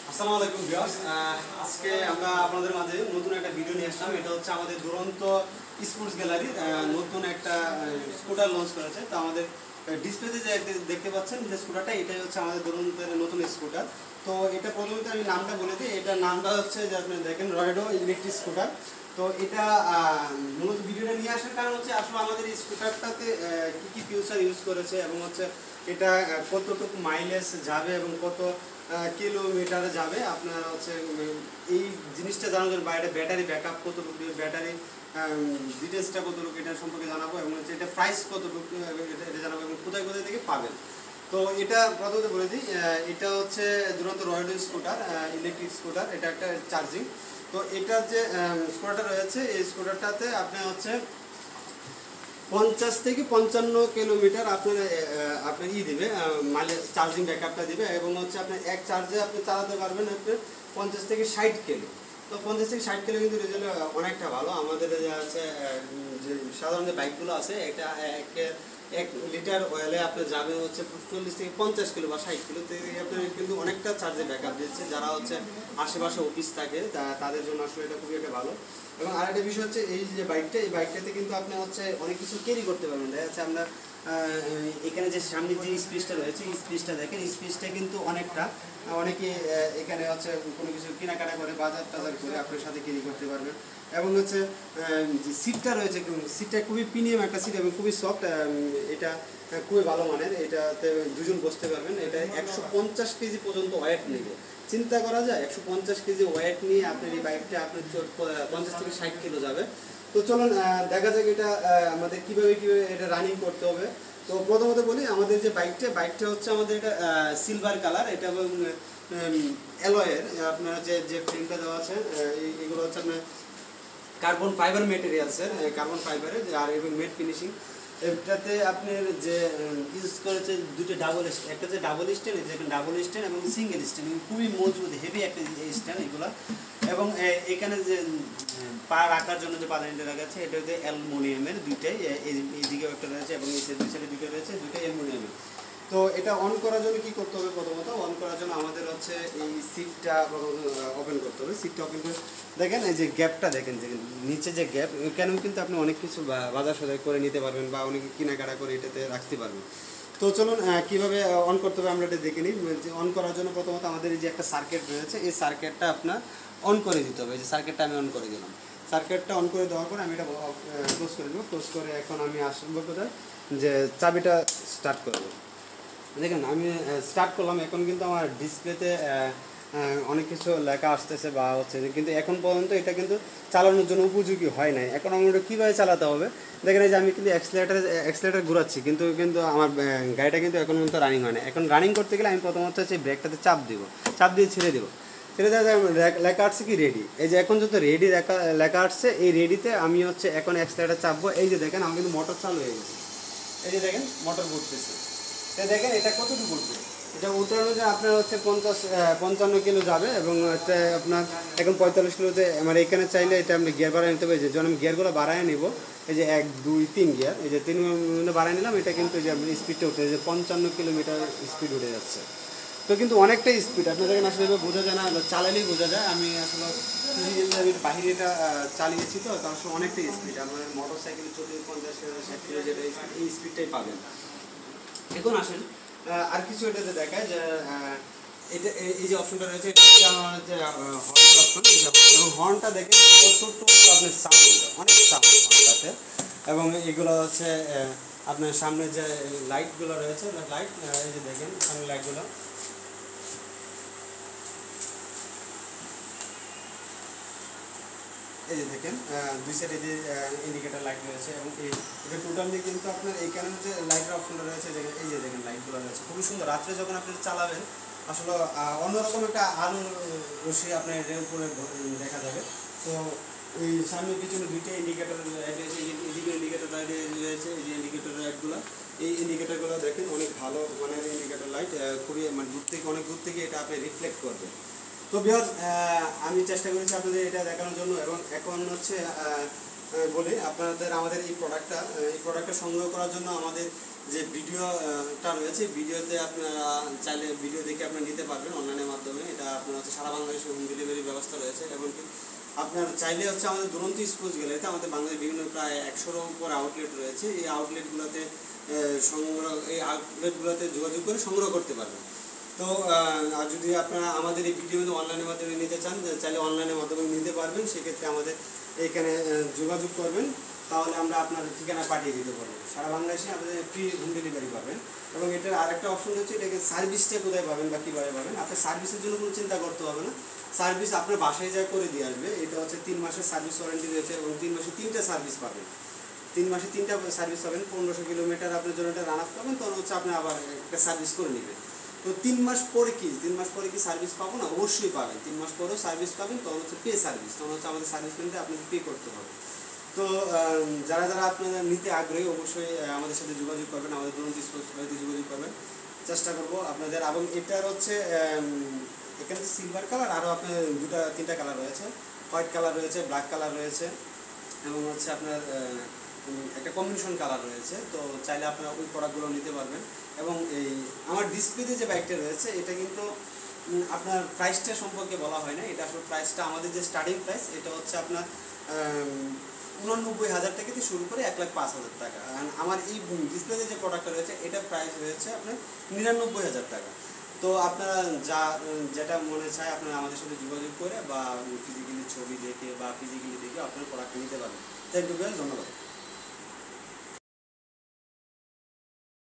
আসসালামু আলাইকুম ভিউয়ার্স, আজকে আমরা আপনাদের মাঝে নতুন একটা ভিডিও নিয়ে আসলাম। এটা হচ্ছে আমাদের দুরন্ত স্পোর্টস গ্যালারি নতুন একটা স্কুটার লঞ্চ করেছে। তো আমাদের ডিসপ্লেতে যে দেখতে পাচ্ছেন যে স্কুটারটা, এটাই হচ্ছে আমাদের দুরন্তের নতুন স্কুটার। তো এটা প্রথমত আমি নামটা বলে দিই। এটার নামটা হচ্ছে যে আপনি দেখেন রয়ডো ইলেকট্রিক স্কুটার। তো এটা মূলত ভিডিওটা নিয়ে আসার কারণ হচ্ছে আসলে আমাদের এই স্কুটারটাতে কী কী ফিউচার ইউজ করেছে এবং হচ্ছে এটা কতটুকু মাইলেজ যাবে এবং কত কিলোমিটারে যাবে আপনার হচ্ছে এই জিনিসটা জানার জন্য, বা এটা ব্যাটারি ব্যাকআপ কতটুকু, ব্যাটারি ডিটেলসটা কতটুকু, এটা সম্পর্কে জানাবো এবং হচ্ছে এটা প্রাইস কতটুকু এটা জানাবো এবং কোথায় কোথায় থেকে পাবেন। তো এটা প্রথমত বলে দিই, এটা হচ্ছে দুরন্ত রয়্যাল স্কুটার ইলেকট্রিক স্কুটার। এটা একটা চার্জিং। তো এটার যে স্কুটারটা রয়েছে, এই স্কুটারটাতে আপনার হচ্ছে 50 থেকে 55 কিলোমিটার আপনার দিবে, মাইলেজ চার্জিং ব্যাকআপটা দিবে এবং হচ্ছে আপনার এক চার্জে আপনি চালাতে পারবেন আপনার 50 থেকে 60 কিলো। তো 50 থেকে 60 কিলো কিন্তু রেজাল্ট অনেকটা ভালো। আমাদের যে আছে যে সাধারণ যে বাইকগুলো আছে, এটা 1 লিটার অয়েলে আপনার যাবে হচ্ছে 40 থেকে 50 কিলো বা 60 কিলো থেকে আপনার কিন্তু অনেকটা চার্জে ব্যাকআপ দিচ্ছে। যারা হচ্ছে আশেপাশে অফিস থাকে তাদের জন্য আসলে এটা খুবই একটা ভালো। এবং আরেকটা বিষয় হচ্ছে এই যে বাইকটা, এই বাইকটাতে কিন্তু আপনি হচ্ছে অনেক কিছু ক্যারি করতে পারবেন। দেখা যাচ্ছে আমরা এখানে যে সামনে যে স্পেসটা রয়েছে, এই স্পেসটা দেখেন, এই স্পেসটা কিন্তু অনেকে এখানে হচ্ছে কোনো কিছু কেনাকাটা করে বাজার টাজার করে আপনার সাথে ক্যারি করতে পারবেন। এবং হচ্ছে যে সিটটা রয়েছে, সিটটা খুবই প্রিমিয়াম একটা সিট এবং খুবই সফট। এটা খুবই ভালো মানের। এটাতে দুজন বসতে পারবেন। এটা 150 কেজি পর্যন্ত ওয়েট নেবে। চিন্তা করা যায় 150 কেজি ওয়েট নিয়ে আপনার এই বাইকটা আপনার 50 থেকে 60 কিলো যাবে। তো চলুন দেখা যাক এটা আমাদের কীভাবে এটা রানিং করতে হবে। তো প্রথমত বলি, আমাদের যে বাইকটা হচ্ছে আমাদের এটা সিলভার কালার। এটা এবং অ্যালয়ের আপনার যে ফ্রেমটা দেওয়া আছে, এগুলো হচ্ছে আপনার কার্বন ফাইবার মেটেরিয়ালসের, কার্বন ফাইবারের আর এবং মেট ফিনিশিং। এটাতে আপনার যে ইউজ করেছে দুটো ডাবল স্ট্যান্ড, একটা যে ডাবল স্ট্যান্ড, যেখানে ডাবল স্ট্যান্ড এবং সিঙ্গেল স্ট্যান্ড, খুবই মজবুত হেভি একটা স্ট্যান্ড এগুলো। এবং এখানে যে পা রাখার জন্য যে পাদানিটা রাখা আছে, এটা হচ্ছে অ্যালুমিনিয়ামের দুইটাই, এইদিকেও একটা রয়েছে এবং এই দুই সাইডে দুটো রয়েছে, দুইটাই অ্যালুমিনিয়ামের। তো এটা অন করার জন্য কি করতে হবে? প্রথমত অন করার জন্য আমাদের হচ্ছে এই সিটটা ওপেন করতে হবে। সিটটা ওপেন করে দেখেন, এই যে গ্যাপটা দেখেন, যে নিচে যে গ্যাপ, এখানেও কিন্তু আপনি অনেক কিছু বাজার সদাই করে নিতে পারবেন বা অনেক কেনাকাটা করে এটাতে রাখতে পারবেন। তো চলুন কীভাবে অন করতে হবে আমরা এটা দেখে নিই। অন করার জন্য প্রথমত আমাদের এই যে একটা সার্কিট রয়েছে, এই সার্কিটটা আপনার অন করে দিতে হবে। এই যে সার্কিটটা আমি অন করে দিলাম। সার্কিটটা অন করে দেওয়ার পর আমি এটা ক্লোজ করে দেবো। ক্লোজ করে এখন আমি আসবো কোথায়, যে চাবিটা স্টার্ট করবো। দেখেন আমি স্টার্ট করলাম। এখন কিন্তু আমার ডিসপ্লেতে অনেক কিছু লেখা আসতেছে বা হচ্ছে, কিন্তু এখন পর্যন্ত এটা কিন্তু চালানোর জন্য উপযোগী হয় নাই। এখন আমরা কীভাবে চালাতে হবে দেখেন, এই যে আমি কিন্তু অ্যাক্সিলারেটার ঘুরাচ্ছি, কিন্তু আমার গাড়িটা কিন্তু এখন পর্যন্ত রানিং হয় না। এখন রানিং করতে গেলে আমি প্রথমত হচ্ছে ব্রেকটাতে চাপ দিয়ে ছেড়ে দেবো। ছেড়ে দেওয়া লেখা আসছে কি রেডি। এই যে এখন যত রেডি লেখা আসছে, এই রেডিতে আমি হচ্ছে এখন অ্যাক্সিলারেটার চাপবো। এই যে দেখেন আমার কিন্তু মোটর চালু হয়ে গেছে। এই যে দেখেন মোটর ঘুরতেছে। দেখেন এটা কতটুকু উঠবে। এটা উঠানো যে আপনার হচ্ছে 55 কিলো যাবে এবং হচ্ছে আপনার এখন 45 কিলোতে আমার এখানে চাইলে এটা আপনি গিয়ার বাড়ায় নিতে পারবেন। যখন আমি গিয়ারগুলো বাড়ায় নিব, এই যে 1 2 3 গিয়ার, এই যে 3 বাড়ায় নিলাম, এটা কিন্তু যে আপনি স্পিডটা উঠে যে 55 কিলোমিটার স্পিড উঠে যাচ্ছে। তো কিন্তু অনেকটাই স্পিড। আপনার দেখেন আসলে বোঝা যায় না, চালালেই বোঝা যায়। আমি আসলে আমি বাহিরে এটা চালিয়েছি, তো তার সঙ্গে অনেকটাই স্পিড। আমার মোটর সাইকেল 40 50 60 কিলো যেটা এই স্পিডটাই পাবেন। এখন আসেন আর কিছু এটাতে দেখায় যে এটা এই যে অপশনটা রয়েছে, এটা আমার হচ্ছে হর্নের অপশন। এবং হর্নটা দেখেন কতটুকু আপনার সাউন্ড, অনেক সাউন্ড হর্নটাতে। এবং এগুলো হচ্ছে আপনার সামনে যে লাইটগুলো রয়েছে, লাইট এই যে দেখেন সামনে লাইটগুলো, এই যে দেখেন দুই সাইডে যে ইন্ডিকেটার লাইট রয়েছে। এবং এটা টোটালি কিন্তু আপনার এইখানে যে লাইটের অপশনটা রয়েছে, এই যে দেখেন লাইটগুলো রয়েছে খুবই সুন্দর। রাত্রে যখন আপনি চালাবেন আসলে অন্যরকম একটা আলো রশ্মি আপনার এর উপরে দেখা যাবে। তো এই সামনে পিছনে দুইটা ইন্ডিকেটার লাইট রয়েছে, এদিকে ইন্ডিকেটার লাইট রয়েছে, এই যে ইন্ডিকেটার লাইটগুলো, এই ইন্ডিকেটারগুলো দেখেন অনেক ভালো মানের ইন্ডিকেটার লাইট। খুবই মানে অনেক দূর থেকে এটা আপনি রিফ্লেক্ট করবে। তো ভিউয়ার্স, আমি চেষ্টা করেছি আপনাদের এটা দেখানোর জন্য। এবং এখন হচ্ছে বলি আপনাদের, আমাদের এই প্রোডাক্টটা সংগ্রহ করার জন্য আমাদের যে ভিডিওটা রয়েছে, ভিডিওতে আপনারা চাইলে ভিডিও দেখে আপনারা নিতে পারবেন অনলাইনের মাধ্যমে। এটা আপনার হচ্ছে সারা বাংলাদেশে হোম ডেলিভারি ব্যবস্থা রয়েছে। এমনকি আপনার চাইলে হচ্ছে আমাদের দুরন্ত স্পোর্টস গ্যালারিতে আমাদের বাংলাদেশের বিভিন্ন প্রায় 100-এর উপর আউটলেট রয়েছে। এই আউটলেটগুলোতে যোগাযোগ করে সংগ্রহ করতে পারবেন। তো আর যদি আপনারা আমাদের এই ভিডিও অনলাইনের মাধ্যমে নিতে চান, চাইলে অনলাইনের মাধ্যমে নিতে পারবেন। সেক্ষেত্রে আমাদের এখানে যোগাযোগ করবেন, তাহলে আমরা আপনার ঠিকানা পাঠিয়ে দিতে পারবো। সারা বাংলাদেশে আপনাদের ফ্রি হোম ডেলিভারি পাবেন। এবং এটার আরেকটা অপশন হচ্ছে এটাকে সার্ভিসটা কোথায় পাবেন বা কীভাবে পাবেন। আপনার সার্ভিসের জন্য কোনো চিন্তা করতে হবে না, সার্ভিস আপনার বাসায় যা করে দিয়ে আসবে। এটা হচ্ছে 3 মাসের সার্ভিস ওয়ারেন্টি রয়েছে এবং 3 মাসে 3টা সার্ভিস পাবেন। 3 মাসে 3টা সার্ভিস পাবেন। 1500 কিলোমিটার আপনার জন্য একটা রান আপ পাবেন, তখন হচ্ছে আপনি আবার একটা সার্ভিস করে নেবেন। তো 3 মাস পরে কি সার্ভিস পাবো না? অবশ্যই পাবেন। 3 মাস পরেও সার্ভিস পাবেন, তখন হচ্ছে পে সার্ভিস, তখন হচ্ছে আমাদের সার্ভিস কিনতে আপনাকে পে করতে হবে। তো যারা আপনারা নিতে আগ্রহী অবশ্যই আমাদের সাথে যোগাযোগ করবেন, আমাদের দুরন্ত স্পোর্টস গ্যালারিতে যোগাযোগ করবেন। চেষ্টা করব আপনাদের। এবং এটার হচ্ছে এখানে সিলভার কালার, আরও আপনার 2-3টা কালার রয়েছে, হোয়াইট কালার রয়েছে, ব্ল্যাক কালার রয়েছে এবং হচ্ছে আপনার একটা কম্বিনেশন কালার রয়েছে। তো চাইলে আপনারা ওই প্রোডাক্টগুলো নিতে পারবেন। এবং এই আমার ডিসপ্লেতে যে বাইকটা রয়েছে এটা কিন্তু আপনার প্রাইসটা সম্পর্কে বলা হয় না। এটা আসলে প্রাইসটা আমাদের যে স্টার্টিং প্রাইস এটা হচ্ছে আপনার 99,000 টাকা থেকে শুরু করে 1,05,000 টাকা। আমার এই ডিসপ্লেতে যে প্রোডাক্টটা রয়েছে এটা প্রাইস রয়েছে আপনার 99,000 টাকা। তো আপনারা যেটা মনে চায় আপনারা আমাদের সাথে যোগাযোগ করে বা ফিজিক্যালি ছবি দেখে বা ফিজিক্যালি দেখে আপনারা প্রোডাক্ট নিতে পারবেন। থ্যাংক ইউ, ধন্যবাদ।